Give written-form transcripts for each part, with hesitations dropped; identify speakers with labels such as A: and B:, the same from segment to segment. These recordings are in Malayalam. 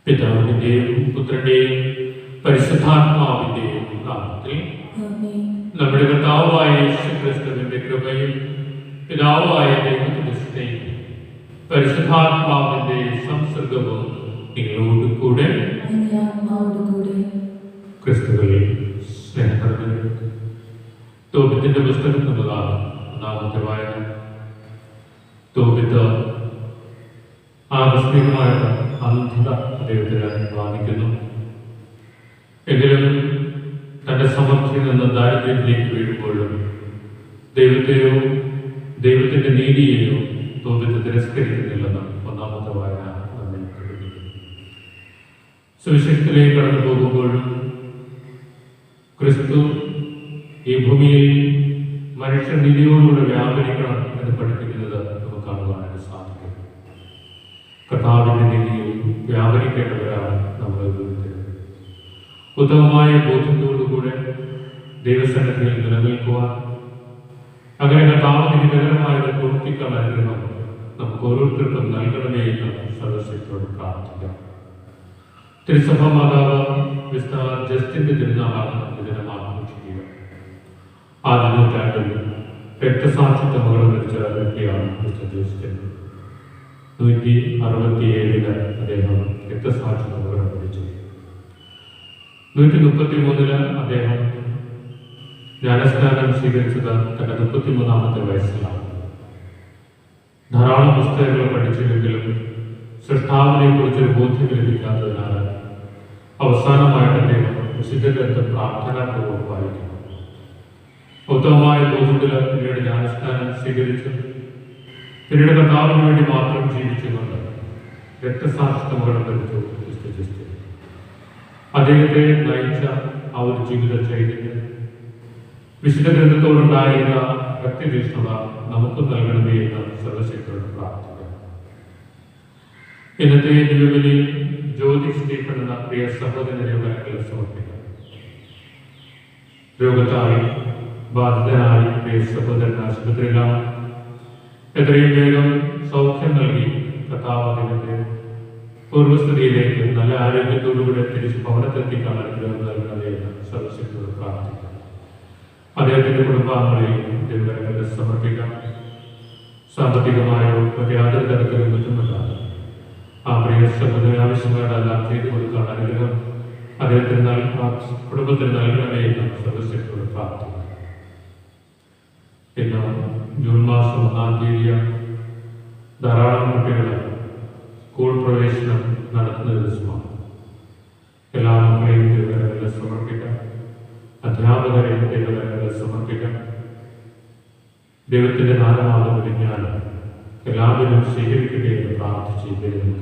A: പിതാവിന്റെയും പുത്രന്റെയും പരിശുദ്ധാത്മാവിന്റെയും നാമത്തിൽ നമ്മുടെ കർത്താവായ യേശുക്രിസ്തുവിന്റെ കൃപയും പിതാവായ ദൈവത്തിന്റെ സ്നേഹവും പരിശുദ്ധാത്മാവിന്റെ സംസർഗവും നിങ്ങളോട് കൂടെ ക്രിസ്തുവിൽ സ്നേഹം. തോബിത്തിന്റെ പുസ്തകം എന്നതാണ് ഒന്നാമത്തെ വായന. തോബിത്ത് ആകസ്മികമായ അന്ധത അദ്ദേഹത്തിന് ബാധിക്കുന്നു. എങ്കിലും തന്റെ സമൃദ്ധിയിൽ നിന്ന് ദാരിദ്ര്യത്തിലേക്ക് വീഴുമ്പോഴും ദൈവത്തെയോ ദൈവത്തിന്റെ നീതിയെയോ തോബിത്ത് തിരസ്കരിക്കുന്നില്ലെന്ന് ഒന്നാമത്തെ വായന നമ്മെ പഠിപ്പിക്കുന്നു. സുവിശേഷത്തിലേക്ക് കടന്നു പോകുമ്പോഴും ക്രിസ്തു ഈ ഭൂമിയിൽ മനുഷ്യ നീതിയോടുകൂടെ വ്യാപരിക്കണം എന്ന് പഠിപ്പിക്കുന്നത് നമുക്ക് കാണുവാനായിട്ട് സാധിക്കും. കർത്താവിന്റെ നീതിയിൽ വ്യാപരിക്കേണ്ടവരാണ് നമ്മൾ ഓരോരുത്തരും. ഉത്തമമായ ബോധ്യത്തോടുകൂടെ ദൈവസന്നിധിയിൽ നിലനിൽക്കുവാൻ, അങ്ങനെ കർത്താവിന് വികലമായത് പ്രവർത്തിക്കാൻ അനുഗ്രഹം നമുക്ക് ഓരോരുത്തർക്കും നൽകണമേ എന്ന് സർവശക്തിയോട് പ്രാർത്ഥിക്കാം. തിരുസഭ മാതാവ് വിസ്താർ ജസ്റ്റിന്റെ തിരുനാളാണ് ഇതിനെ ആഘോഷിക്കുക. ആദ്യ നൂറ്റാണ്ടിൽ രക്തസാക്ഷിത്വ മകളും ലഭിച്ച വ്യക്തിയാണ് മിസ്റ്റർ ജസ്റ്റിൻ. 167 അദ്ദേഹം രക്തസാക്ഷിത്വ മകളും ലഭിച്ചു. 133 അദ്ദേഹം ജ്ഞാനസ്നാനം സ്വീകരിച്ചത് തന്റെ 33-ാമത്തെ വയസ്സിലാണ്. ധാരാളം പുസ്തകങ്ങൾ പഠിച്ചില്ലെങ്കിലും സൃഷ്ടാവിനെ കുറിച്ചൊരു ബോധ്യം ലഭിക്കാത്തതിനാൽ അവസാനമായിട്ട് അദ്ദേഹം വിശുദ്ധ ഗ്രന്ഥം പ്രാർത്ഥനാപൂർവ്വം വായിക്കുന്നു. ഉത്തമമായ ബോധത്തിൽ പിന്നീട് ജ്ഞാനസ്നാനം സ്വീകരിച്ചു. പിന്നീട് കർത്താവിന് വേണ്ടി മാത്രം ജീവിച്ചുകൊണ്ട് രക്തസാക്ഷിത്വം ലഭിച്ചു. അദ്ദേഹത്തെ നയിച്ച ആ ഒരു ജീവിത ചൈതന്യം, വിശുദ്ധ ഗ്രന്ഥത്തോടുണ്ടായിരുന്ന വ്യക്തിനിഷ്ഠത നമുക്ക് നൽകണമേ എന്ന് സർവശക്തിയോട് പ്രാർത്ഥിക്കാം. ഇന്നത്തെ ദിവ്യബലിയിൽ ജ്യോതി സ്റ്റീഫൻ എന്ന പ്രിയ സഹോദരനെ വരങ്ങളിൽ സമർപ്പിക്കാം. രോഗത്തായി ബാധിതനായി പ്രിയ സഹോദരൻ ആശുപത്രിയിലാണ്. എത്രയും വേഗം സൗഖ്യം നൽകി കർത്താവ് അദ്ദേഹത്തെ പൂർവ്വസ്ഥിതിയിലേക്ക് നല്ല ആരോഗ്യത്തോടുകൂടെ തിരിച്ച് ഭവനത്തെത്തിക്കാൻ അനുഗ്രഹം നൽകണമേ എന്ന് സർവശക്തിയോട് പ്രാർത്ഥിക്കാം. അദ്ദേഹത്തിന്റെ കുടുംബാംഗങ്ങളെയും ദൈവകരങ്ങളിൽ സമർപ്പിക്കാം. സാമ്പത്തികമായോ മറ്റു യാതൊരു തരത്തിലും ബുദ്ധിമുട്ടാണ് ആ പ്രിയ സഹോദരൻ ആവശ്യങ്ങളെല്ലാം ചെയ്തു കൊടുക്കാൻ അനുഗ്രഹം അദ്ദേഹത്തിന് കുടുംബത്തിന് നൽകണമേ എന്ന് സർവശക്തിയോട് പ്രാർത്ഥിക്കാം. ഇന്ന് ജൂൺ മാസം 1-ാം തീയതി ധാരാളം കുട്ടികൾ സ്കൂൾ പ്രവേശനം നടത്തുന്ന ദിവസമാണ്. എല്ലാ മക്കളെയും ദൈവകരങ്ങളിൽ സമർപ്പിക്കാം. അധ്യാപകരെയും ദൈവകരങ്ങളിൽ സമർപ്പിക്കാം. ദൈവത്തിൻ്റെ നാലമാകുന്ന വിജ്ഞാനം എല്ലാവരും സ്വീകരിക്കട്ടെ എന്ന് പ്രാർത്ഥിച്ച് ദൈവം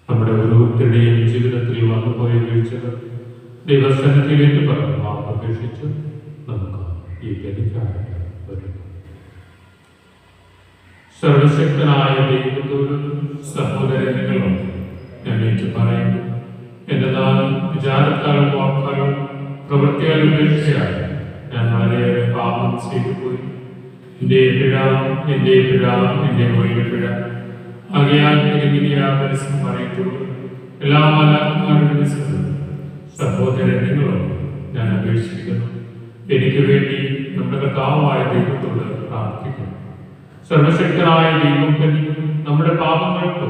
A: നമ്മുടെ ഓരോരുത്തരുടെയും ജീവിതത്തിൽ വന്നുപോയ വീഴ്ചകൾ ദൈവസന്നിധിയിലേക്ക് പറഞ്ഞു അപേക്ഷിച്ച് നമുക്ക് ഈ ബലിക്കായിട്ട് വരുന്നു. സർവശക്തനായ ദൈവത്തോടും സഹോദരങ്ങളും ഞാൻ പറയുന്നു, എന്നാൽ വിചാരത്താലും വാക്കാലും പ്രവൃത്തിയാലും വീഴ്ചയായി ഞാൻ വളരെയേറെ പാപം ചെയ്തു പോയി. എൻ്റെ പിഴ എൻ്റെ വലിയ പിഴ. ആകയാൽ പരിസം പറയുമ്പോൾ എല്ലാ മാലാഖമാരുടെ സഹോദരങ്ങളും ഞാൻ അപേക്ഷിക്കുന്നു, എനിക്ക് വേണ്ടി നമ്മുടെ കർത്താവായ ദൈവത്തോട് പ്രാർത്ഥിക്കുന്നു. സർവശക്തനായ ദൈവം നമ്മുടെ പാപങ്ങൾക്ക്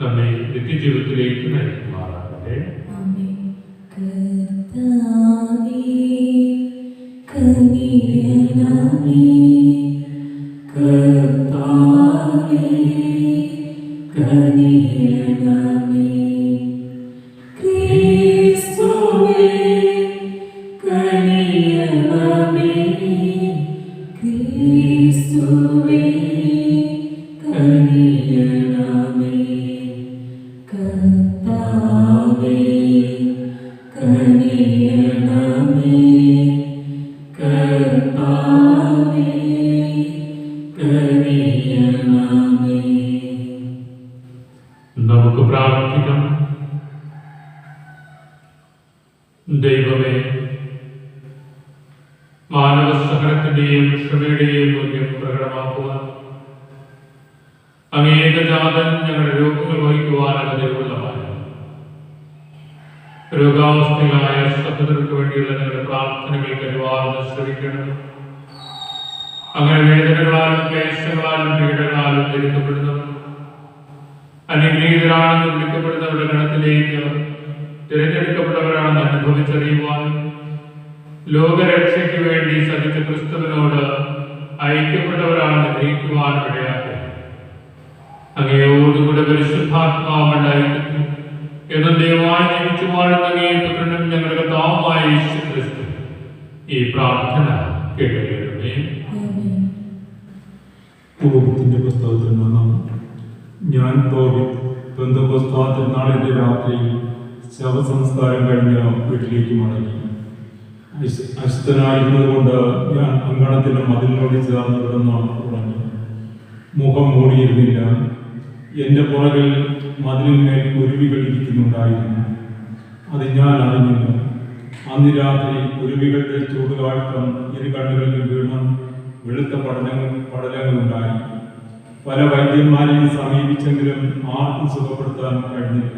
A: നമ്മെ നിത്യജീവിതത്തിലേക്ക് നയിക്കുമാറാകട്ടെ. നമുക്ക് പ്രാർത്ഥിക്കാം. ദൈവമേ, മാനവ സഹനത്തിന്റെയും ക്ഷമയുടെയും മൂല്യം പ്രകടമാക്കുവാൻ അങ്ങേകജാതൻ ഞങ്ങളുടെ രോഗങ്ങൾ വഹിക്കുവാനുള്ള ദൈവമുള്ളവരാണ്. രോഗാവസ്ഥയിലായ സഹോദരർക്ക് വേണ്ടിയുള്ള ഞങ്ങളുടെ പ്രാർത്ഥനകൾ കരുവാറും ശ്രമിക്കണം. അങ്ങനെ വേദനകളാലും ക്ലേശങ്ങളാലും പീഡകളാലും ധരിക്കപ്പെടുന്നവർ അനുഗ്രഹീതരാണെന്ന് വിളിക്കപ്പെടുന്നവരുടെ ഗണത്തിലേക്ക് തിരഞ്ഞെടുക്കപ്പെട്ടവരാണെന്ന് അനുഭവിച്ചറിയുവാനും ലോകരക്ഷയ്ക്ക് വേണ്ടി സഹിച്ച ക്രിസ്തുവിനോട് ഐക്യപ്പെട്ടവരാണെന്ന് ഗ്രഹിക്കുവാനും ഇടയാക്കുക. അങ്ങയോടുകൂടെ പരിശുദ്ധാത്മാവുണ്ടായിരിക്കുന്നു എന്നും ദൈവമായി ജീവിച്ചു വാഴുന്ന അങ്ങേ പുത്രനും ഞങ്ങളുടെ കർത്താവുമായ യേശു ക്രിസ്തു ഈ പ്രാർത്ഥന കേൾക്കണമേ.
B: പൂർവ്വത്തിന്റെ പുസ്തകത്തിൽ നിന്നും ഞാൻ പെന്തക്കോസ്ത് നാളിന്റെ രാത്രി ശവസംസ്കാരം കഴിഞ്ഞ വീട്ടിലേക്ക് മടങ്ങി. അശുദ്ധനായിരുന്നത് കൊണ്ട് ഞാൻ അങ്കണത്തിന്റെ മതിലിനോട് ചേർന്ന് കിടന്ന് ഉറങ്ങി. മുഖം മൂടിയിരുന്നില്ല. എൻ്റെ പുറകിൽ മതിലിന്മേൽ കുരുവികൾ ഇരിക്കുന്നുണ്ടായിരുന്നു. അത് ഞാൻ അറിഞ്ഞില്ല. അന്ന് രാത്രി കുരുവികളുടെ ചൂടുകാട്ടം ഇരു കണ്ണുകളിൽ വീണും വെളുത്ത പടലങ്ങളുണ്ടായി. പല വൈദ്യന്മാരെയും സമീപിച്ചെങ്കിലും ആർക്കും സുഖപ്പെടുത്താൻ കഴിഞ്ഞില്ല.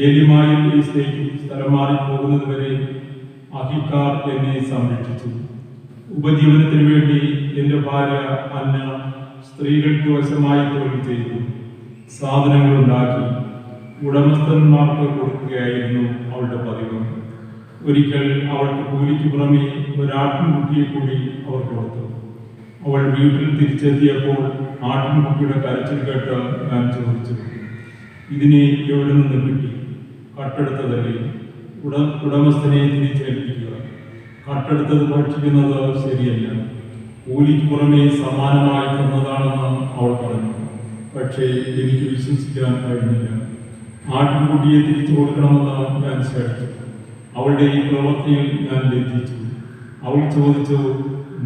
B: ഏലിമായിൽ ഈ സ്ഥലം മാറി പോകുന്നത് വരെ അഹിക്കാർ എന്നെ സംരക്ഷിച്ചു. ഉപജീവനത്തിന് വേണ്ടി എൻ്റെ ഭാര്യ അന്ന സ്ത്രീകൾക്ക് വശമായി തൊഴിൽ ചെയ്തു. സാധനങ്ങൾ ഉണ്ടാക്കി ഉടമസ്ഥന്മാർക്ക് കൊടുക്കുകയായിരുന്നു അവളുടെ പതിവ്. ഒരിക്കൽ അവൾക്ക് കൂലിക്ക് പുറമെ ഒരാട്ടിൻകുട്ടിയെ കൂടി അവർ കൊടുത്തു. അവൾ വീട്ടിൽ തിരിച്ചെത്തിയപ്പോൾ ആട്ടിൻകുട്ടിയുടെ കരച്ചിൽ കേട്ട് ഞാൻ ചോദിച്ചു, ഇതിനെ എവിടെ നിന്ന് കിട്ടി? കട്ടെടുത്തതല്ലേ? ഉടമസ്ഥനെ തിരിച്ചേൽപ്പിക്കുക. കട്ടെടുത്തത് ഭക്ഷിക്കുന്നത് ശരിയല്ല. കൂലിക്ക് പുറമെ സമാനമായി തന്നതാണെന്ന് അവൾ പറഞ്ഞു. പക്ഷേ എനിക്ക് വിശ്വസിക്കാൻ കഴിഞ്ഞില്ല. ആട്ടിൻകുട്ടിയെ തിരിച്ചു കൊടുക്കണമെന്ന് ഞാൻ ശഠിച്ചു. അവളുടെ ഈ പ്രവൃത്തിയിൽ ഞാൻ ലജ്ജിച്ചു. അവൾ ചോദിച്ചു,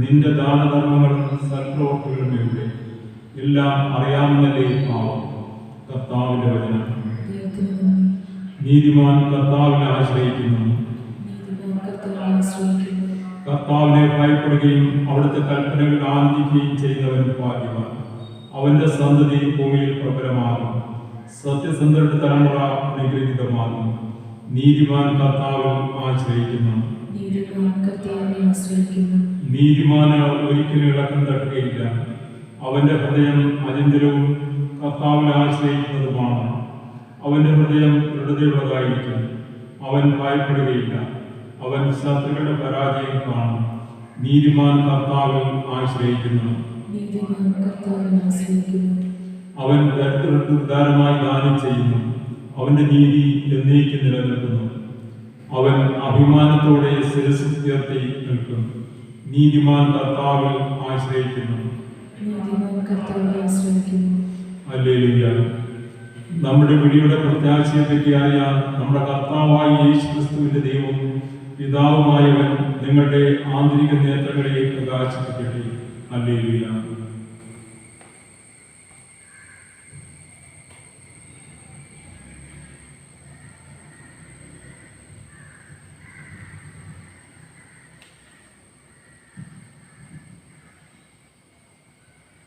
B: നിന്റെ ദാനധർമ്മങ്ങളും സൽപ്രവർത്തികളും എവിടെ? എല്ലാം അറിയാമെന്നല്ലേ പാവം. കർത്താവിന്റെ വചനം. നീതിമാൻ കർത്താവിനെ ആശ്രയിക്കുന്നു. കർത്താവിനെ ഭയപ്പെടുകയും അവിടുത്തെ കൽപ്പനകൾ ആനന്ദിക്കുകയും ചെയ്യുന്നവൻ ഭാഗ്യവാൻ. അവന്റെ സന്തതി ഭൂമിയിൽ പ്രബലമാകും. സത്യസന്ധരുടെ തലമുറ അനുഗ്രഹീതമാകും. നീതിമാൻ കർത്താവിൽ ആശ്രയിക്കുന്നു. നീതിമാന് ഒരിക്കലും ഇളക്കം തട്ടുകയില്ല. അവന്റെ ഹൃദയം അചഞ്ചലവും കർത്താവിൽ ആശ്രയിക്കുന്നതുമാണ്. അവന്റെ ഹൃദയം ദൃഢതയുള്ളതായിരിക്കും. അവൻ ഭയപ്പെടുകയില്ല. അവൻ ശത്രുക്കളുടെ പരാജയം കാണും. നീതിമാൻ കർത്താവിൽ ആശ്രയിക്കുന്നു.
C: ആശ്രയിക്കുന്നു.
B: അവൻ ദരിദ്രർക്ക് ഉദാരമായി ദാനം ചെയ്യുന്നു. അവന്റെ നീതി എന്നേക്കും നിലനിൽക്കുന്നു. അവൻ അഭിമാനത്തോടെ ശിരസ്സ് ഉയർത്തി നിൽക്കും. നീതിമാൻ കർത്താവിൽ ആശ്രയിക്കുന്നു.
C: നീതിമാൻ കർത്താവിൽ ആശ്രയിക്കുന്നു.
B: ഹല്ലേലൂയ. നമ്മുടെ വിളിയുടെ പ്രത്യാശയെ പറ്റിയായ നമ്മുടെ കർത്താവായ യേശുക്രിസ്തുവിന്റെ ദൈവവും പിതാവുമായവൻ നിങ്ങളുടെ ആന്തരിക നേത്രങ്ങളെ പ്രകാശിപ്പിക്കട്ടെ. ഹല്ലേലൂയ.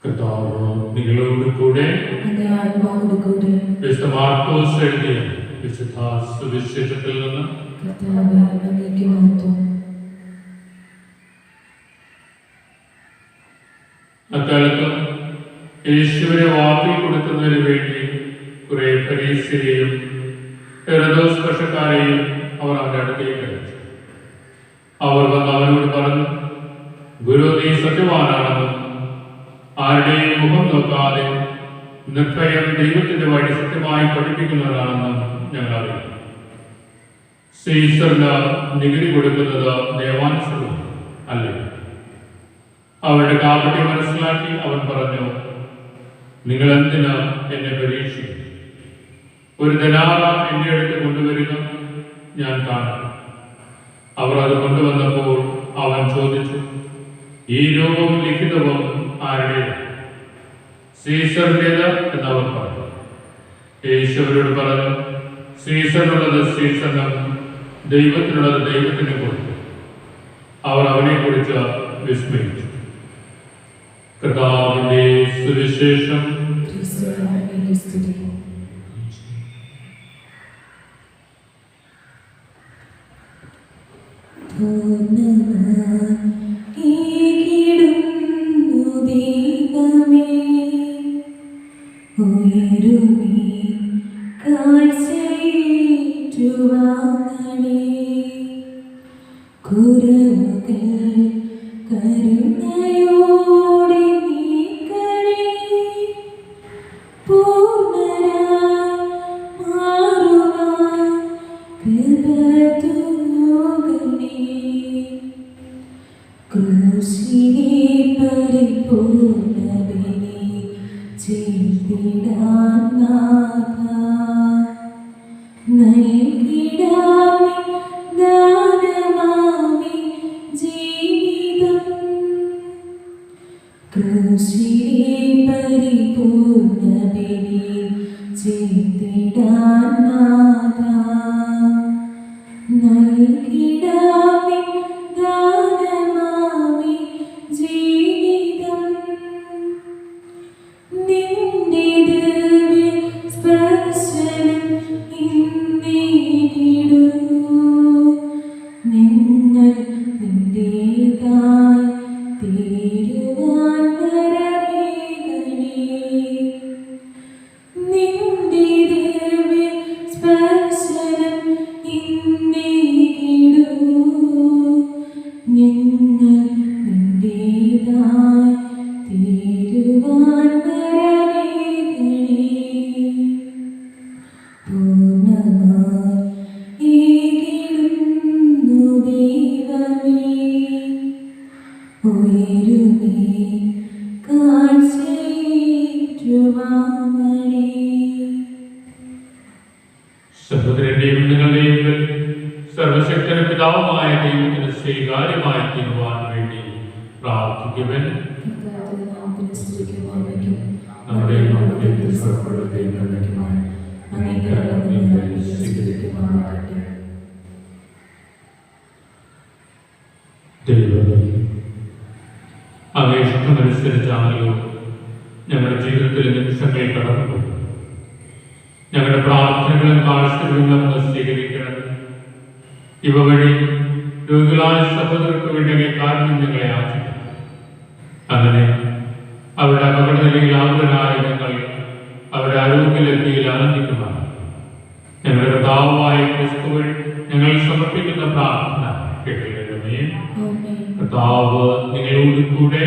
A: കർത്താവ് നിങ്ങളോട് കൂടെ.
C: അങ്ങേ ആത്മാവോട് കൂടെ.
A: വിശുദ്ധ മാർക്കോസ് എഴുതിയ വിശുദ്ധ സുവിശേഷത്തിൽ നിന്ന്
C: കർത്താവേ, അങ്ങേക്ക് മഹത്വം.
A: അക്കാലത്ത് യേശുവിനെ വാക്കിൽ കൊടുക്കുന്നതിന് വേണ്ടി കുറെ ഫരീസ്യരെയും ഹെരോദോസ് പക്ഷക്കാരെയും അവർ അവന്റെ അടുത്തേക്ക് അയച്ചു. അവർ വന്ന് അവനോട് പറഞ്ഞു, ഗുരു, നീ സത്യവാനാണെന്നും ആരുടെയും മുഖം നോക്കാതെ നിർഭയം ദൈവത്തിന്റെ വഴി സത്യമായി പഠിപ്പിക്കുന്നവരാണെന്നും ഞങ്ങൾ അറിയുന്നു. സീസറിന് നികുതി കൊടുക്കുന്നത് ദേവാനുസരണം അല്ലേ? അവരുടെ കാപട്യം മനസ്സിലാക്കി അവൻ പറഞ്ഞു, നിങ്ങൾ എന്തിനാ എന്നെ പരീക്ഷിക്കും? ഒരു ധനാറ എന്റെ അടുത്ത് കൊണ്ടുവരിക, ഞാൻ കാണും. അവർ അത് കൊണ്ടുവന്നപ്പോൾ അവൻ ചോദിച്ചു, ഈ രൂപവും ലിഖിതവും ആരുടേത്? സീസറിൻ്റേത് എന്നവർ പറഞ്ഞു. യേശു അവരോട് പറഞ്ഞു, സീസറിനുള്ളത് സീസറിനും ദൈവത്തിനുള്ളത് ദൈവത്തിന് കൊടുത്തു. അവർ അവനെക്കുറിച്ച് വിസ്മയിച്ചു. കർത്താവിന്റെ സുവിശേഷം.
C: ക്രിസ്തുവേ, അങ്ങേക്ക് സ്തുതി.
A: സഹോദരന്റെയും നിങ്ങളുടെയും സർവശക്തനും പിതാവുമായ ദൈവത്തിന് സ്വീകാര്യമായി തീരുവാൻ വേണ്ടി പ്രാർത്ഥിക്കുവാൻ നമ്മുടെ ദൈവമേ, അങ്ങേ ഇഷ്ടമനുസരിച്ചാണല്ലോ ഞങ്ങളുടെ ജീവിതത്തിൽ നിമിഷങ്ങൾ കടന്നുപോകും. ഞങ്ങളുടെ പ്രാർത്ഥനകളും കാഴ്ചകളും സ്വീകരിക്കണം. ഇവ വഴി രോഗികളായ സഹോദരർക്ക് വേണ്ടി കാരണം ഞങ്ങളെ ആചരിക്കും. അങ്ങനെ അവരുടെ അപകടനിലയിൽ ആകുലരായ ഞങ്ങൾ അവരുടെ ആരോഗ്യലബ്ധിയിൽ ആനന്ദിക്കുമാണ്. ഞങ്ങളുടെ കർത്താവായ ക്രിസ്തുവിൽ ഞങ്ങൾ സമർപ്പിക്കുന്ന പ്രാർത്ഥന കേൾക്കണമേ. കർത്താവ് നിങ്ങളോട് കൂടെ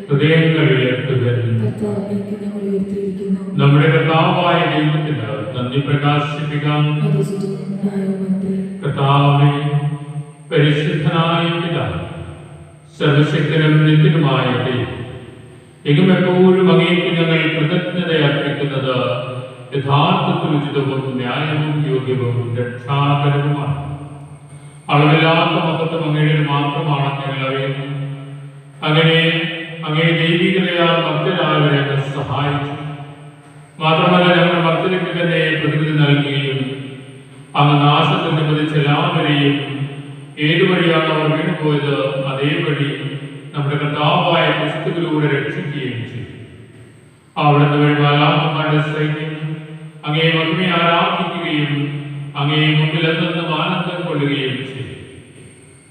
A: ഹൃദയങ്ങൾ ഉയർത്തുക.
C: അങ്ങേക്ക് ഞങ്ങൾ ഉയർത്തിയിരിക്കുന്നു.
A: നമ്മുടെ കർത്താവായ ദൈവത്തിന് നന്ദി പ്രകാശിപ്പിക്കാം.
C: അത് ചുറ്റും ന്യായമത്രേ.
A: കർത്താവേ, പരിശുദ്ധനായ പിതാവേ, സർവശക്തനും നിത്യനുമായ ദൈവം, എങ്ങുമെപ്പോഴും അങ്ങേക്ക് ഞങ്ങൾ കൃതജ്ഞത അർപ്പിക്കുന്നത് യഥാർത്ഥത്തിൽ ഉചിതവും ന്യായവും യോഗ്യവും രക്ഷാകരവുമാണ്. അളവില്ലാത്ത മഹത്വം അങ്ങയുടെ മാത്രമാണെന്ന് ഞങ്ങൾ അറിയുന്നു. അങ്ങനെ അങ്ങേ ദൈവികതയാൽ മർത്യരായവരെ അങ്ങ് സഹായിച്ചു. മാത്രമല്ല, ഞങ്ങളുടെ മർത്യതയ്ക്ക് തന്നെ പ്രതിവിധി നൽകുകയും അങ്ങ് നാശത്തിൽ നിബന്ധിച്ച എല്ലാവരെയും ഏതുവഴിയാണ് അവർ വീണുപോയത് അതേ വഴി നമ്മുടെ കർത്താവായ ക്രിസ്തുവിലൂടെ രക്ഷിക്കുകയും ചെയ്തു. അവിടുന്ന് വഴി മാലാഖമാരുടെ സൈന്യം അങ്ങേ മഹിമയെ ആരാധിക്കുകയും അങ്ങേ മുമ്പിൽ എന്നെന്നും ആനന്ദം കൊള്ളുകയും ചെയ്തു.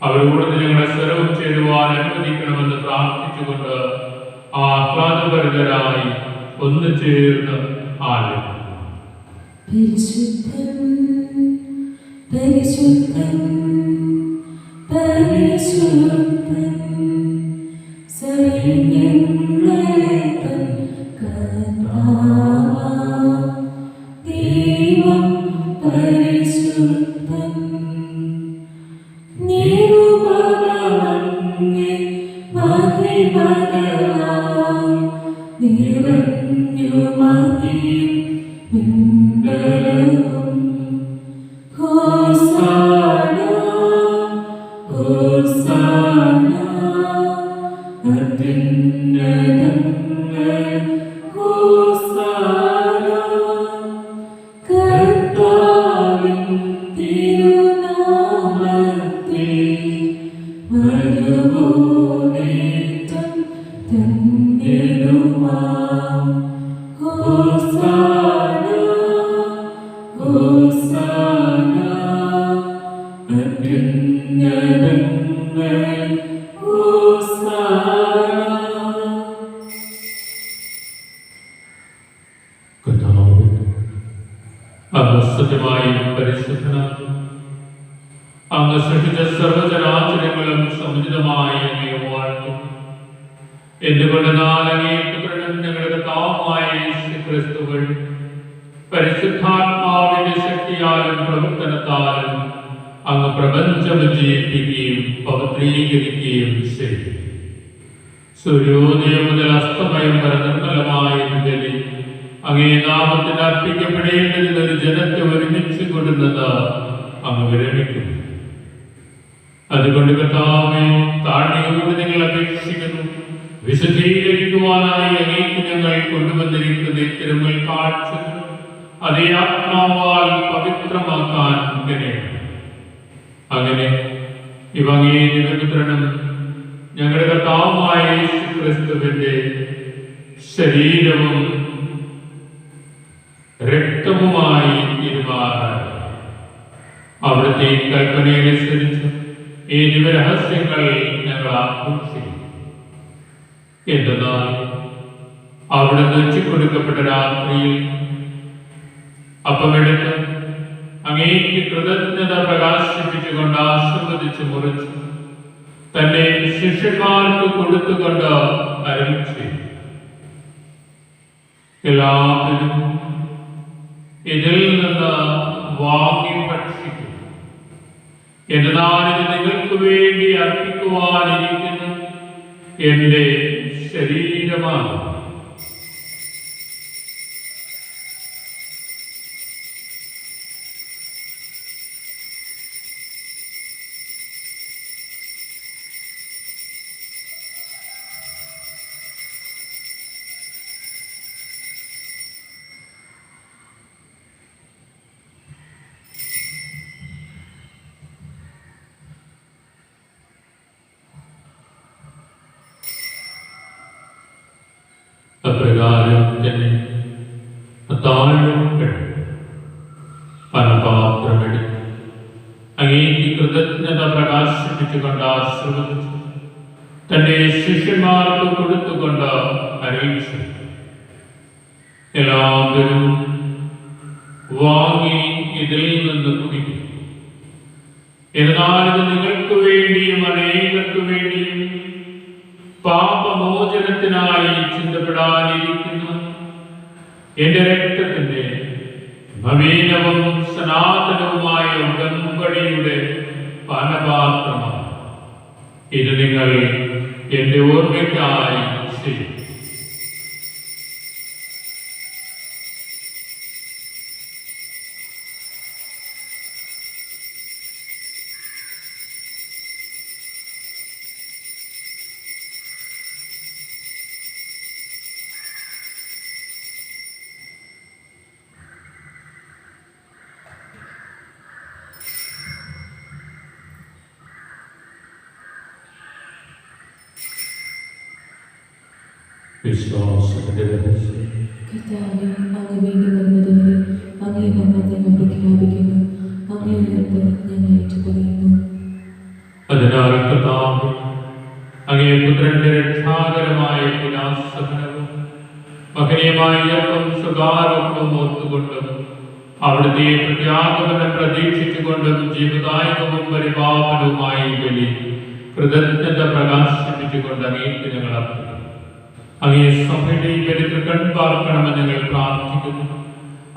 A: അവരോട് ഞങ്ങളെ സ്വരവും ചേരുവാൻ അനുവദിക്കണമെന്ന് പ്രാർത്ഥിച്ചുകൊണ്ട് ആഹ്ലാദഭരിതരായി ഒന്നു ചേർന്ന് ആലപിക്കുന്നു.
C: പരിശുദ്ധൻ പരിശുദ്ധൻ പരിശുദ്ധൻ സൈന്യങ്ങളുടെ കർത്താവാം ദൈവം പരിശുദ്ധൻ. നിരുപമങ്ങേ മഹിമകളാൽ നിറഞ്ഞു മഹിയും മിന്നലും. ഹോസാന ഹോസാന അത്യുന്നതങ്ങളിൽ ഹോസാന. കർത്താവിൻ തിരുനാമത്തിൽ വരുവോനേറ്റം ധന്യനുമാം. ഹോസാന ഹോസാന അത്യുന്നതങ്ങളിൽ ഹോസാന.
A: കർത്താവേ, അങ്ങ് സത്യമായും പരിശുദ്ധനാകുന്നു. അങ്ങ് സൃഷ്ടിച്ച സർവ്വചരാചരങ്ങളും സമുചിതമായി അങ്ങയെ വാഴ്ത്തുന്നു. എന്തുകൊണ്ടെന്നാൽ അങ്ങേ പുത്രനും ഞങ്ങളുടെ കർത്താവുമായ യേശുക്രിസ്തു വഴി പരിശുദ്ധാത്മാവിന്റെ ശക്തിയാലും പ്രവർത്തനത്താലും അങ്ങ് പ്രപഞ്ചം ജയിപ്പിക്കുകയും പവിത്രീകരിക്കുകയും ചെയ്തു. സൂര്യോദയം മുതൽ അസ്തമയം വരെ നിർമ്മലമായ ബലി അങ്ങേ നാമത്തിന് അർപ്പിക്കപ്പെടേണ്ടതിന് ഒരു ജനത്തെ ഒരുമിച്ച് കൊടുന്നത് അങ്ങ് വിരമിക്കുന്നു. അതുകൊണ്ട് കർത്താവേ, താഴ്മയോട് നിങ്ങൾ അപേക്ഷിക്കുന്നു. വിശുദ്ധീകരിക്കുവാനായി അങ്ങേക്ക് ഞങ്ങൾ കൊണ്ടുവന്നിരിക്കുന്ന തിരുമൽ കാഴ്ചകൾ അതേ ആത്മാവാൽ പവിത്രമാക്കാൻ ഇങ്ങനെയാണ്. അങ്ങനെ ഇവ അങ്ങേ ദിവപുത്രനും ഞങ്ങളുടെ കർത്താവുമായ യേശുക്രിസ്തുവിന്റെ ശരീരവും രക്തവുമായി ഇരുമാറാൻ അവിടുത്തെ കൽപ്പനയനുസരിച്ച് ഈ ദിവരഹസ്യങ്ങൾ ഞങ്ങൾ ആഘോഷിക്കും. എന്തെന്നാൽ അവിടുന്ന് വെച്ചുകൊടുക്കപ്പെട്ട രാത്രിയിൽ അപ്പമെടുത്ത് അങ്ങേക്ക് കൃതജ്ഞത പ്രകാശിപ്പിച്ചുകൊണ്ട് ആശീർവദിച്ച് മുറിച്ചു തന്റെ ശിഷ്യന്മാർക്ക് കൊടുത്തുകൊണ്ട് അരുളി ചെയ്തു. എല്ലാവരും ഇതിൽ നിന്ന് വാങ്ങി ഭക്ഷിക്കും. എന്നാൽ ഇത് നിങ്ങൾക്ക് വേണ്ടി അർപ്പിക്കുവാനിരിക്കുന്ന എന്റെ ശരീരമാണ്. അപ്രകാരം തന്നെ താഴ്വകൾ പനപാത്രമെടുത്ത് അങ്ങേക്ക് കൃതജ്ഞത പ്രകാശിപ്പിച്ചുകൊണ്ട് ആശീർവദിച്ചു തന്റെ ശിഷ്യന്മാർക്ക് കൊടുത്തുകൊണ്ട് അറിയിച്ചു. എല്ലാവരും വാങ്ങി ഇതിൽ നിന്ന് കുടിക്കും. എന്നാൽ ഇത് നിങ്ങൾക്ക് വേണ്ടിയും അനേകർക്ക് വേണ്ടിയും പാപമോചനത്തിനായി ചിന്തപ്പെടാനിരിക്കുന്ന എന്റെ രക്തത്തിന്റെ നവീനവും സനാതനവുമായ ഉടമ്പടിയുടെ പാനപാത്രമാണ്. ഇത് നിങ്ങൾ എന്റെ ഓർമ്മയ്ക്കായി ചെയ്യും. വിശ്വാസത്തിന്റെ രഹസ്യം.
C: കർത്താവേ, അങ്ങ് വീണ്ടും വരുന്നതുവരെ അങ്ങേ മരണത്തെ ഞങ്ങൾ പ്രഖ്യാപിക്കുന്നു. അങ്ങേ ഉയർത്ത് ഞങ്ങൾ ഏറ്റുപറയുന്നു.
A: അതിനാൽ കർത്താവേ, അങ്ങേ പുത്രന്റെ രക്ഷാകരമായ വിനാശനവും മഹനീയമായ ഉയർപ്പും സ്വകാര്യവും ഓർത്തുകൊണ്ടും അവിടുത്തെ പ്രത്യാഗമനം പ്രതീക്ഷിച്ചുകൊണ്ടും ജീവദായകവും പരിപാവനവുമായ ബലി കൃതജ്ഞത പ്രകാശിപ്പിച്ചുകൊണ്ട് അങ്ങേക്ക് ഞങ്ങൾ അർപ്പിക്കുന്നു. അങ്ങേ സഭയുടെ ഈ ബലിക്ക് കൺപാർക്കണമെന്ന് ഞങ്ങൾ പ്രാർത്ഥിക്കുന്നു.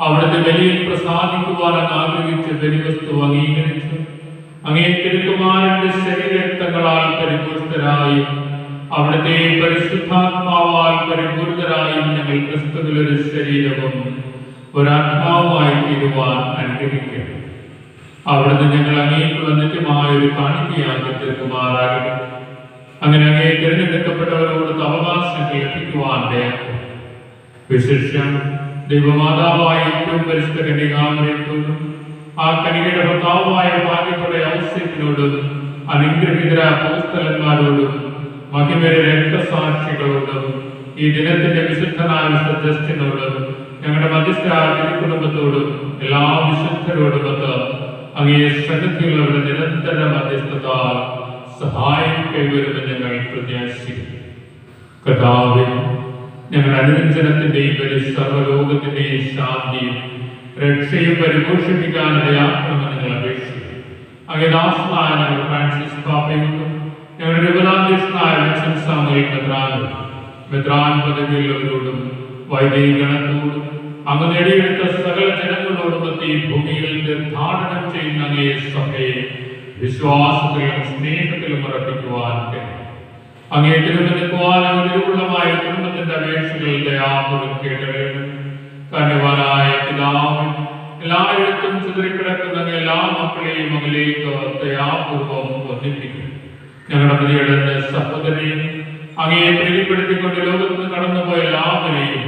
A: അവിടുത്തെ ബലിയിൽ പ്രസാദിക്കുവാൻ അങ്ങ് ആഗ്രഹിച്ച ബലിവസ്തു അംഗീകരിച്ചു അങ്ങേ തിരുക്കുമാരന്റെ ശരീരരക്തങ്ങളാൽ പരിപുഷ്ടരായും അവിടുത്തെ പരിശുദ്ധാത്മാവാൽ പരിപൂർണരായും ഞങ്ങൾ ക്രിസ്തുവിൽ ഒരു ശരീരവും ഒരാത്മാവുമായി തീരുവാൻ അനുഗ്രഹിക്കുന്നു. അവിടുന്ന് ഞങ്ങൾ അങ്ങേക്കുള്ള നിത്യമായ ഒരു കാണിക്കയാക്കി തിരുക്കുമാറാകട്ടെ. അങ്ങനെ അങ്ങേ തിരഞ്ഞെടുക്കപ്പെട്ടവരോട് അവകാശം ലഭിക്കുവാൻ വിശേഷം ദൈവമാതാവായ ഏറ്റവും പരിശുദ്ധ കന്യകാമറിയത്തോടും ആ കന്യകയുടെ ഭർത്താവുമായ ഭാഗ്യപ്പെട്ട ഔസേപ്പിനോടും അനുഗ്രഹീതരായ അപ്പോസ്തലന്മാരോടും മഹിമയുടെ രക്തസാക്ഷികളോടും ഈ ദിനത്തിന്റെ വിശുദ്ധനായ വിശുദ്ധ ജസ്റ്റിനോടും ഞങ്ങളുടെ മധ്യസ്ഥരായ തിരുക്കുടുംബത്തോടും എല്ലാ വിശുദ്ധരോടുമൊത്ത് അങ്ങേ സന്നിധിയുള്ളവരുടെ നിരന്തര മധ്യസ്ഥതാൽ സഹായം കൈവരുമെന്ന് ഞങ്ങൾ പ്രത്യാശിക്കുന്നു. കർത്താവേ, ഞങ്ങളുടെ അനുരഞ്ജനത്തിന്റെയും സർവ്വലോകത്തിന്റെയും ശാന്തിയും രക്ഷയും പരിപോഷിപ്പിക്കാനിടയാക്കണമെന്ന് ഞങ്ങൾ അപേക്ഷിക്കുന്നു. അങ്ങേ ദാസനായ ഞങ്ങൾ ഫ്രാൻസിസ് പാപ്പയോടും ഞങ്ങളുടെ രൂപതാധ്യക്ഷനായ വിൻസൻ സാമുവേൽ മെത്രാൻ പദവിയുള്ളവരോടും വൈദികഗണത്തോടും അങ്ങ് നേടിയെടുത്ത സകല ജനങ്ങളോടുമൊത്ത് ഈ ഭൂമിയിൽ നിർദ്ധാരണം ചെയ്യുന്ന അങ്ങേ സഭയെ വിശ്വാസത്തിലും സ്നേഹത്തിലും ഉറപ്പിക്കുവാൻ അങ്ങേ തിരുമനിക്കുവാനും നിരുള്ളമായ കുടുംബത്തിന്റെ അപേക്ഷകളുടെ ആപുരം കേട്ടറിയണം. കന്യവാനായ പിതാവ് എല്ലായിടത്തും ചിതറിക്കിടക്കുന്ന എല്ലാ മക്കളെയും അങ്ങിലേക്ക് ദയാപൂർവം ഒന്നിപ്പിക്കും. ഞങ്ങളുടെ പ്രിയയുടെ സഹോദരനെയും അങ്ങയെ പ്രീതിപ്പെടുത്തിക്കൊണ്ട് ലോകത്ത് നിന്ന് കടന്നുപോയ എല്ലാവരെയും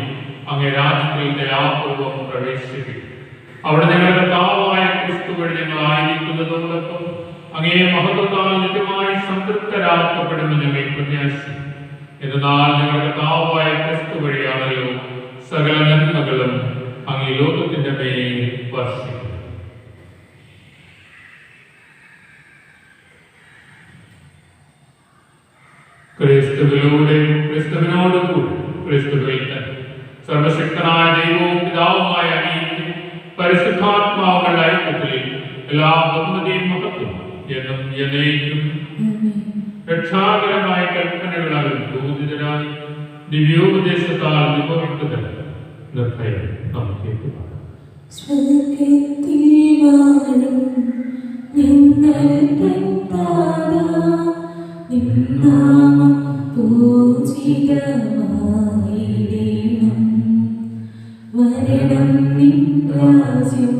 A: അങ്ങേ രാജ്യത്തിൽ ദയാപൂർവം പ്രവേശിപ്പിക്കും. അവിടെ ഞങ്ങളുടെ കർത്താവായ ക്രിസ്തു വഴി ഞങ്ങളായിരിക്കുന്നതോടൊപ്പം അങ്ങേ മഹത്വത്താൽ നിത്യമായി സംതൃപ്തരാക്കപ്പെടുമെന്ന് ഞങ്ങൾ പ്രത്യാശിക്കുന്നു. എന്നാൽ ഞങ്ങളുടെ കർത്താവായ ക്രിസ്തു വഴിയാണല്ലോ സകല നന്മകളും അങ്ങേ ലോകത്തിന്റെ മേൽ വർഷിക്കും. ക്രിസ്തുവിലൂടെ ക്രിസ്തുവിനോടുകൂടി ക്രിസ്തുവിൽ തന്നെ സർവശക്തനായ ദൈവവും പിതാവുമായ അങ്ങേക്ക് പരിശുദ്ധാത്മാവുകളുടെ ഐക്യത്തിൽ എല്ലാ ബഹുമതിയും മഹത്വം എന്നും എന്നേക്കും രക്ഷാകരമായ കൽപ്പനകളാൽ ബോധിതരായി ദിവ്യോപദേശത്താൽ നിപുണതരായി നിർഭയം നമുക്ക് ഏറ്റുപാടാം.
C: വരണം നിൻ രാജ്യം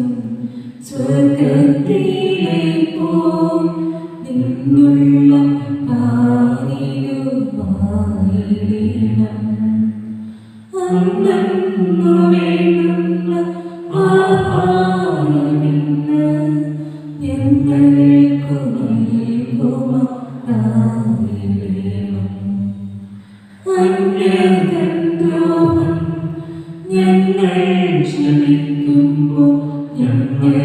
C: സ്വർഗ്ഗത്തിലെ പോൽ നിന്നുള്ള പാലിലുമായിടണം. അന്നു വേണ്ടുന്ന ആഹാരമിന്ന് ഞങ്ങൾക്കു നൽകുമാറായിടണം. അന്യദ്രോഹം ഞങ്ങൾ ക്ഷമിക്കുമ്പോൾ ഞങ്ങൾ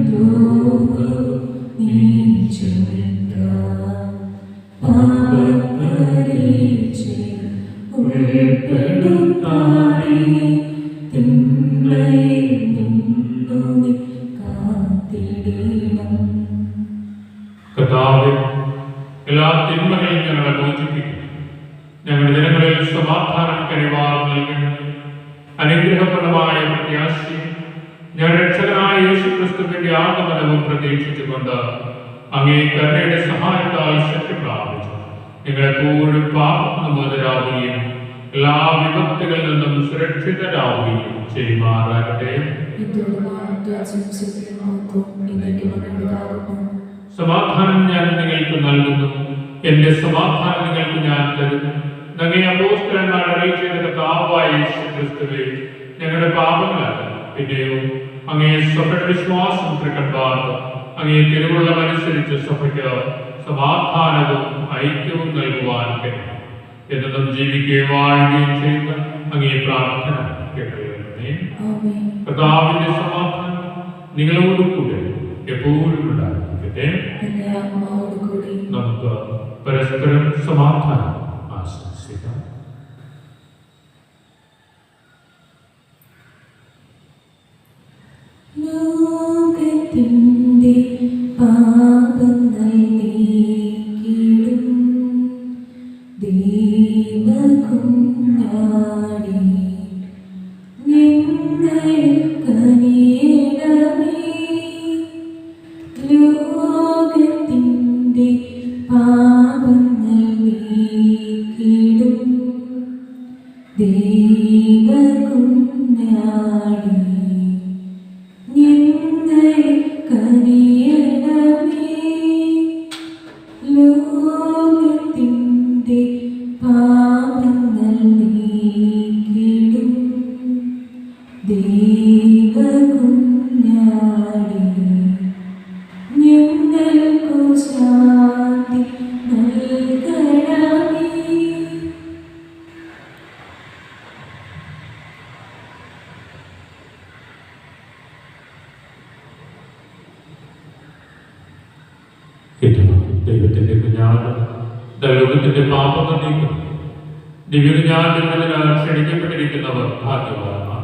C: ദ്രോഹവും നീ ക്ഷമിക്കാം. പാപപരീക്ഷയിൽ ഉൾപ്പെടുത്താതെ തിന്മയിൽ നിന്നു നീ കാത്തിടണം.
A: കർത്താവേ, എല്ലാ തിന്മകളെയും ഞങ്ങളെ മോചിപ്പിക്കും. ഞങ്ങളുടെ ദിനങ്ങളിൽ സമാധാനം കനിവാർ നൽകണം. അനുഗ്രഹപ്രദമായ പ്രത്യാശയും ഞങ്ങളുടെ രക്ഷകനായ യേശുക്രിസ്തുവിന്റെ ആഗമനവും പ്രതീക്ഷിച്ചുകൊണ്ട് അങ്ങേ കരുണയുടെ സഹായത്താൽ ശക്തി പ്രാപിച്ചു ഞങ്ങളെപ്പോഴും പാപമോചരാവുകയും എല്ലാ വിപത്തുകളിൽ നിന്നും സുരക്ഷിതരാവുകയും ചെയ്യുമാറാകട്ടെ. സമാധാനം ഞാൻ നിങ്ങൾക്ക് നൽകുന്നു, എന്റെ സമാധാനം നിങ്ങൾക്ക് ഞാൻ തരുന്നു. അങ്ങേ അപ്പോസ്തലന്മാർ അറിയിച്ച കർത്താവായ യേശുക്രിസ്തുവേ, ഞങ്ങളുടെ പാപങ്ങളല്ല പിന്നെയോ അങ്ങേ സഭയുടെ വിശ്വാസം പ്രകടമാണ്. അങ്ങേ തിരുവുള്ളമനുസരിച്ച് സഭയ്ക്ക് സമാധാനവും ഐക്യവും നൽകുവാൻ കഴിയും. എന്നും ജീവിക്കുകയും വാഴുകയും ചെയ്യുന്ന അങ്ങേ പ്രാർത്ഥന കേട്ടറിയണമേ. കർത്താവിന്റെ സമാധാനം നിങ്ങളോടുകൂടെ എപ്പോഴും ഉണ്ടായിരിക്കട്ടെ. നമുക്ക് പരസ്പരം സമാധാനം ആശംസിക്കാം.
C: ലോകത്തിൻ്റെ പാപങ്ങൾ നീക്കിടും ദൈവകുഞ്ഞാടേ, ഞങ്ങളിൽ കനിയണമേ. ലോകത്തിൻ്റെ പാപങ്ങൾ നീക്കിടും ദൈവകുഞ്ഞാടേ, ഞങ്ങളിൽ കനിയണമേ. ലോകത്തിൻ്റെ പാപങ്ങൾ നീക്കിടും ദൈവകുഞ്ഞാടേ, ഞങ്ങൾക്കു ശാന്തി നൽകണമേ.
A: ദൈവത്തിന്റെ കുഞ്ഞാട് ലോകത്തിന്റെ പാപങ്ങൾ നീക്കുന്നു. ദിവ്യജ്ഞാനത്തിന് ക്ഷണിക്കപ്പെട്ടിരിക്കുന്നവർ ഭാഗ്യവാന്മാർ.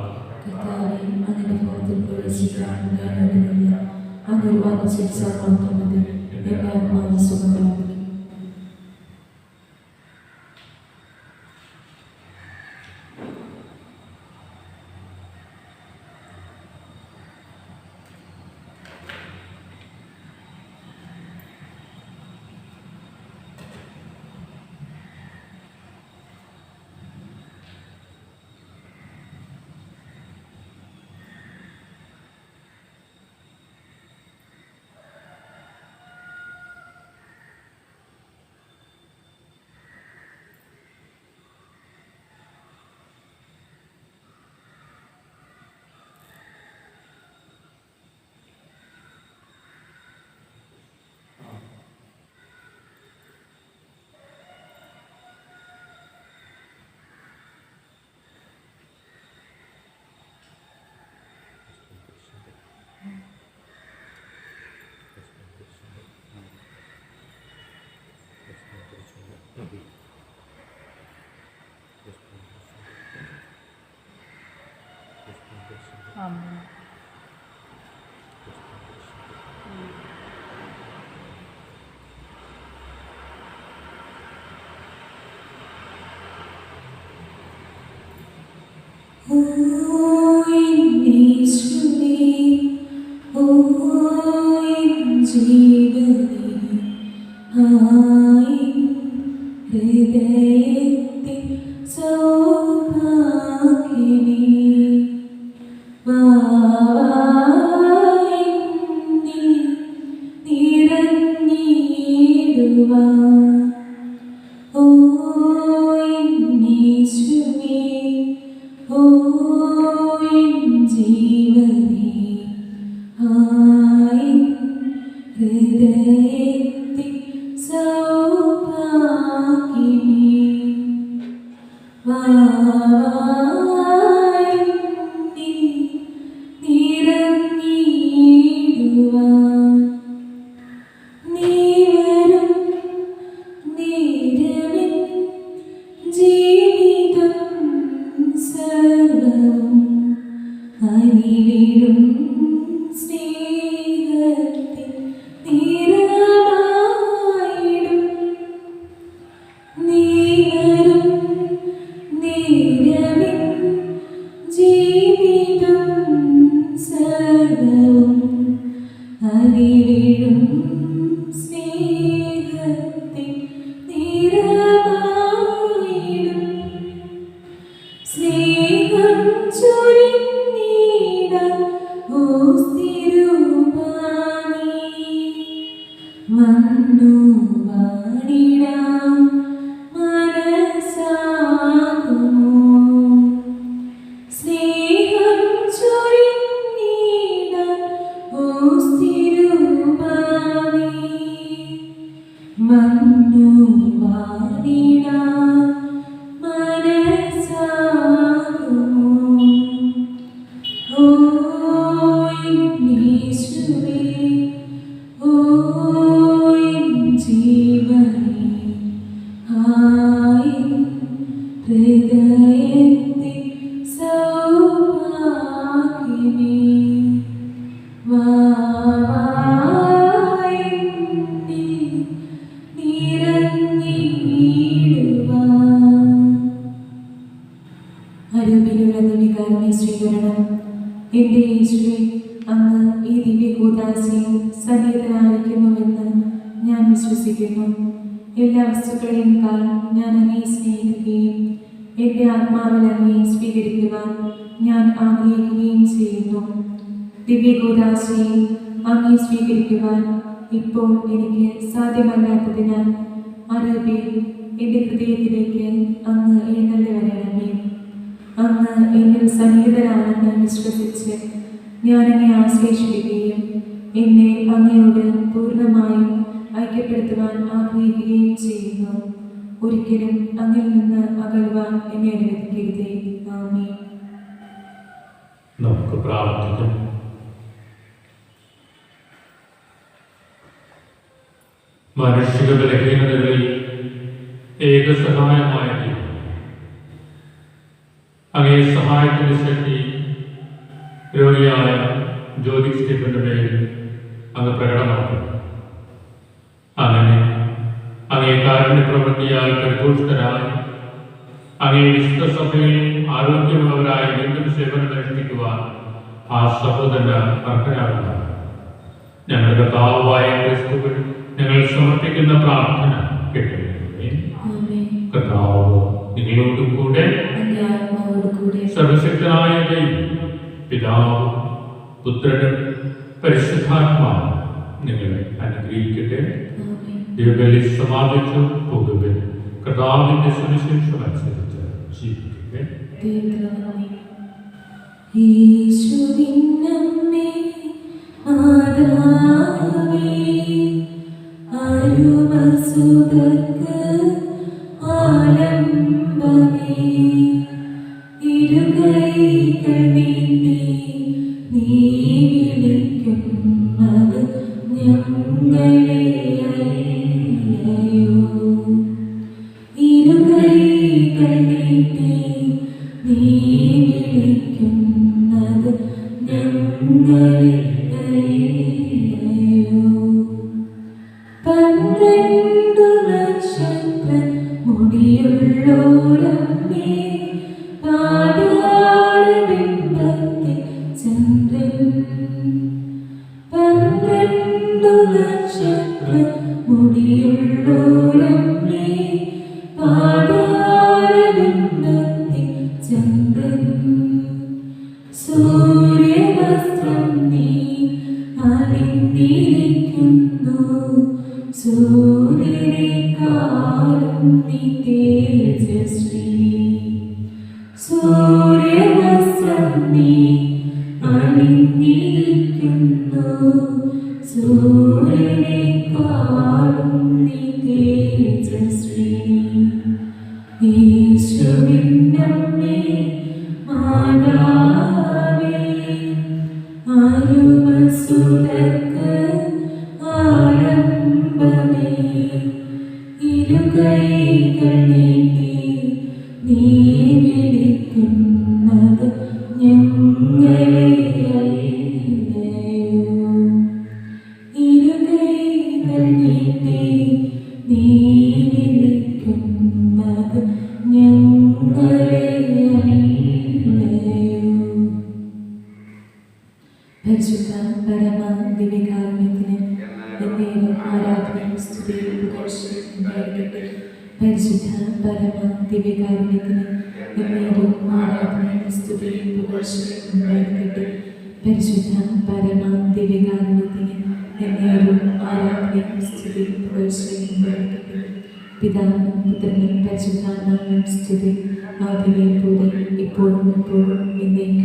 D: ജീ
C: എല്ലാ വസ്തുക്കളെയുംക്കാൾ ഞാൻ അങ്ങയെ സ്നേഹിക്കുകയും എൻ്റെ ആത്മാവിൽ അങ്ങയെ സ്വീകരിക്കുവാൻ ഞാൻ ആഗ്രഹിക്കുകയും ചെയ്യുന്നു. ദിവ്യകൂദാശയെ അങ്ങയെ സ്വീകരിക്കുവാൻ ഇപ്പോൾ എനിക്ക് സാധ്യമല്ലാത്തതിനാൽ അരൂപിൽ എൻ്റെ ഹൃദയത്തിലേക്ക് അങ്ങ് എഴുന്നള്ളി വരണമേ. അങ്ങ് എന്നിൽ സന്നിഹിതനാണെന്ന് വിശ്വസിച്ച് ഞാൻ അങ്ങയെ ആശ്ലേഷിക്കുകയും എന്നെ അങ്ങയോട് പൂർണ്ണമായും ഐക്യപ്പെടുത്തുവാൻ ആഗ്രഹിക്കുകയും ചെയ്യുന്നു. ഒരിക്കലും അങ്ങിൽ നിന്ന് അകലുവാൻ എന്നെ അനുവദിക്കരുതേ. ആമേൻ.
A: നമുക്ക് പ്രാർത്ഥിക്കാം. മാനുഷിക ബലഹീനതകളിൽ ഏകസഹായമായ അങ്ങേ സഹായത്തിന്റെ ശക്തി രോഗിയായ ജ്യോതി സ്റ്റീഫന്റെ പേരിൽ അങ്ങ് പ്രകടമാക്കുന്നു. അങ്ങനെ അങ്ങേ കാരുണ്യ പ്രവൃത്തിയാൽ പരിപുഷ്ടരായി അങ്ങേ വിശുദ്ധ സഭയിൽ ആരോഗ്യമുള്ളവരായി വീണ്ടും സേവനം അനുഷ്ഠിക്കുവാൻ ആ സഹോദരന് അർഹരാകുന്നു. ഞങ്ങളുടെ കർത്താവായ ക്രിസ്തുവിൽ ഞങ്ങൾ സമർപ്പിക്കുന്ന പ്രാർത്ഥന കേട്ടിരുന്നു. കർത്താവ് നിങ്ങളോടും കൂടെ സർവശക്തനായ ദൈവം പിതാവ് പുത്രനും പരിശുദ്ധാത്മാവും നിങ്ങളെ അനുഗ്രഹിക്കട്ടെ. ദൈവബലി സമാപിച്ചു പോകുവിൻ. കർത്താവിന്റെ സുവിശേഷം അനുസരിച്ച് ജീവിക്കട്ടെ.
C: എന്നേരും ആരാധനയും സ്തുതിയും പുകഴ്ചയും ഉണ്ടായിരിക്കട്ടെ. പരിശുദ്ധ പരമ ദിവ്യകാരുണ്യത്തിന് എന്നേരും ആരാധനയും സ്തുതിയും പുകഴ്ചയും ഉണ്ടായിരിക്കട്ടെ. പിതാവിനും പുത്രനും പരിശുദ്ധാത്മാവിനും സ്തുതി, ആദിയിലെ പോലെ ഇപ്പോഴും എപ്പോഴും എന്നേക്കും.